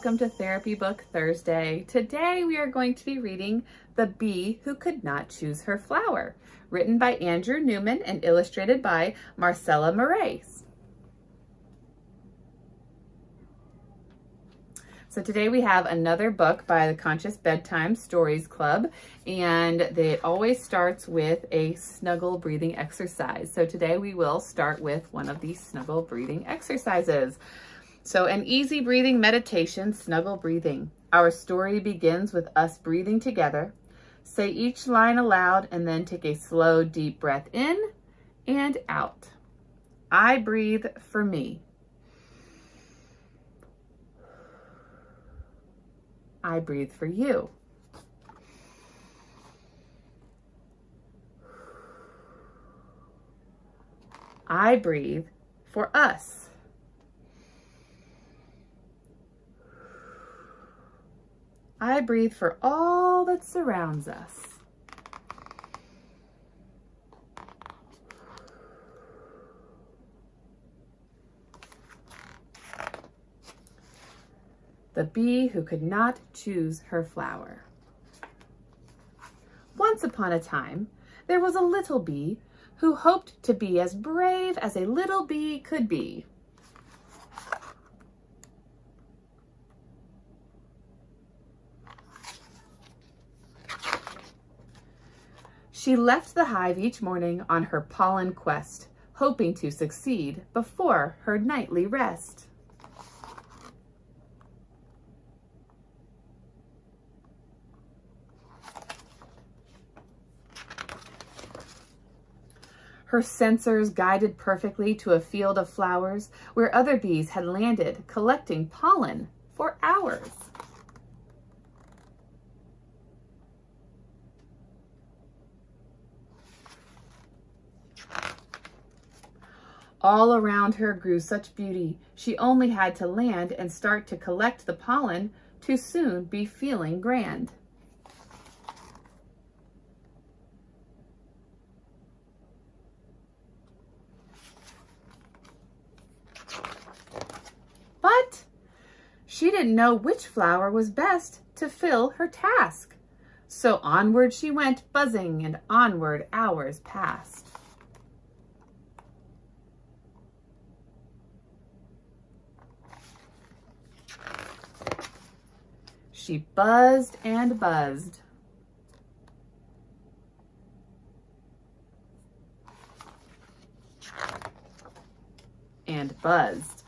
welcome to Therapy Book Thursday. Today we are going to be reading The Bee Who Could Not Choose Her Flower, written by Andrew Newman and illustrated by Marcelle Marais. So today we have another book by the Conscious Bedtime Stories Club, and it always starts with a snuggle breathing exercise. So today we will start with one of these snuggle breathing exercises. So an easy breathing meditation, snuggle breathing. Our story begins with us breathing together. Say each line aloud and then take a slow, deep breath in and out. I breathe for me. I breathe for you. I breathe for us. I breathe for all that surrounds us. The bee who could not choose her flower. Once upon a time, there was a little bee who hoped to be as brave as a little bee could be. She left the hive each morning on her pollen quest, hoping to succeed before her nightly rest. Her sensors guided perfectly to a field of flowers where other bees had landed, collecting pollen for hours. All around her grew such beauty, she only had to land and start to collect the pollen to soon be feeling grand. But she didn't know which flower was best to fill her task. So onward she went buzzing, and onward hours passed. She buzzed and buzzed. And buzzed.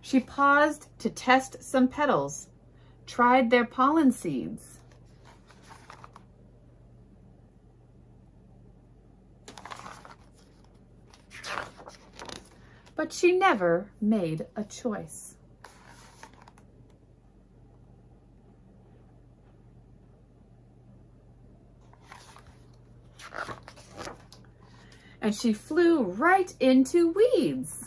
She paused to test some petals, tried their pollen seeds. But she never made a choice. And she flew right into weeds.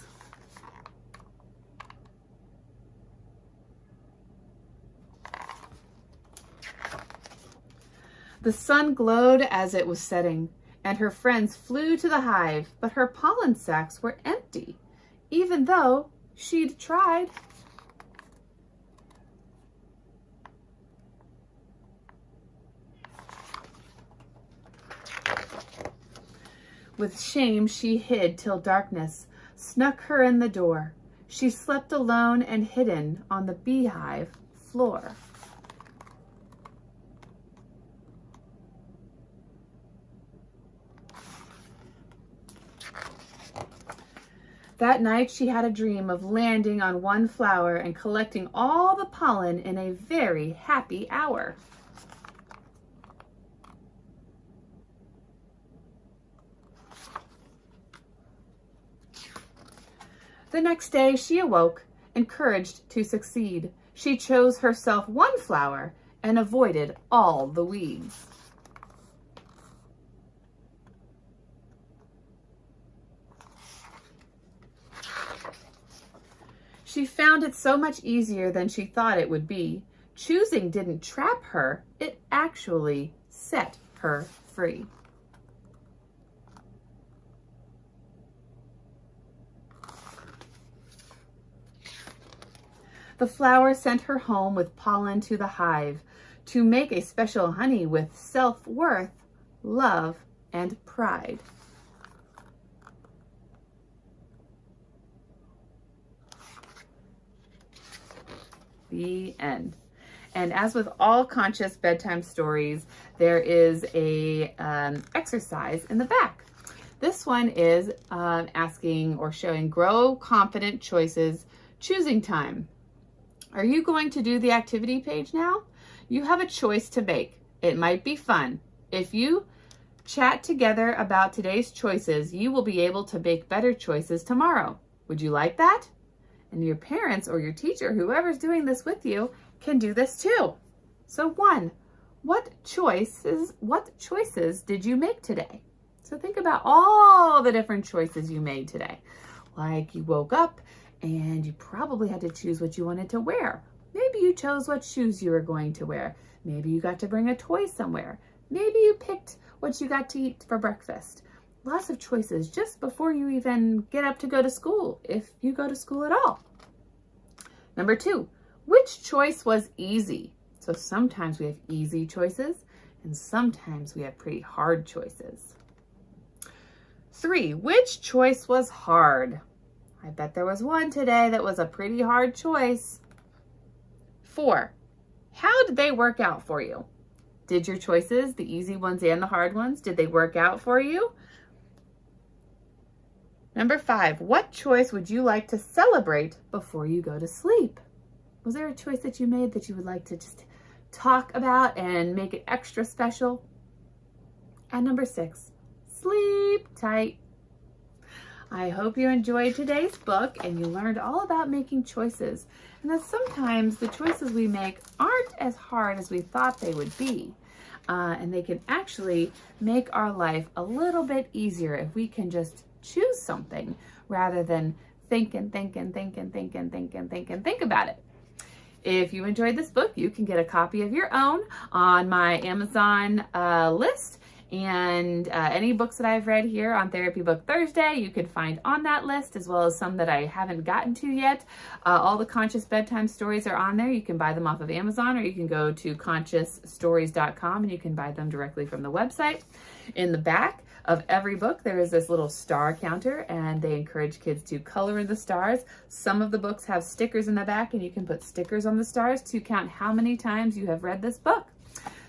The sun glowed as it was setting, and her friends flew to the hive, but her pollen sacs were empty, even though she'd tried. With shame she hid till darkness snuck her in the door. She slept alone and hidden on the beehive floor. That night she had a dream of landing on one flower and collecting all the pollen in a very happy hour. The next day she awoke, encouraged to succeed. She chose herself one flower and avoided all the weeds. She found it so much easier than she thought it would be. Choosing didn't trap her, it actually set her free. The flower sent her home with pollen to the hive to make a special honey with self-worth, love, and pride. The end. And as with all conscious bedtime stories, there is a exercise in the back. This one is asking or showing grow confident choices, choosing time. Are you going to do the activity page now? You have a choice to make. It might be fun. If you chat together about today's choices, you will be able to make better choices tomorrow. Would you like that? And your parents or your teacher, whoever's doing this with you, can do this too. So 1, what choices did you make today? So think about all the different choices you made today. Like you woke up and you probably had to choose what you wanted to wear. Maybe you chose what shoes you were going to wear. Maybe you got to bring a toy somewhere. Maybe you picked what you got to eat for breakfast. Lots of choices just before you even get up to go to school, if you go to school at all. Number 2, which choice was easy? So sometimes we have easy choices and sometimes we have pretty hard choices. 3, which choice was hard? I bet there was one today that was a pretty hard choice. 4, how did they work out for you? Did your choices, the easy ones and the hard ones, did they work out for you? Number 5, what choice would you like to celebrate before you go to sleep? Was there a choice that you made that you would like to just talk about and make it extra special? And number 6, sleep tight. I hope you enjoyed today's book and you learned all about making choices, and that sometimes the choices we make aren't as hard as we thought they would be. And they can actually make our life a little bit easier if we can just choose something rather than think about it. If you enjoyed this book, you can get a copy of your own on my Amazon list. And any books that I've read here on Therapy Book Thursday, you can find on that list, as well as some that I haven't gotten to yet. All the Conscious Bedtime Stories are on there. You can buy them off of Amazon, or you can go to consciousstories.com and you can buy them directly from the website. In the back of every book, there is this little star counter, and they encourage kids to color in the stars. Some of the books have stickers in the back, and you can put stickers on the stars to count how many times you have read this book.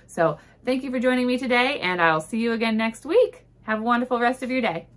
So thank you for joining me today, and I'll see you again next week. Have a wonderful rest of your day.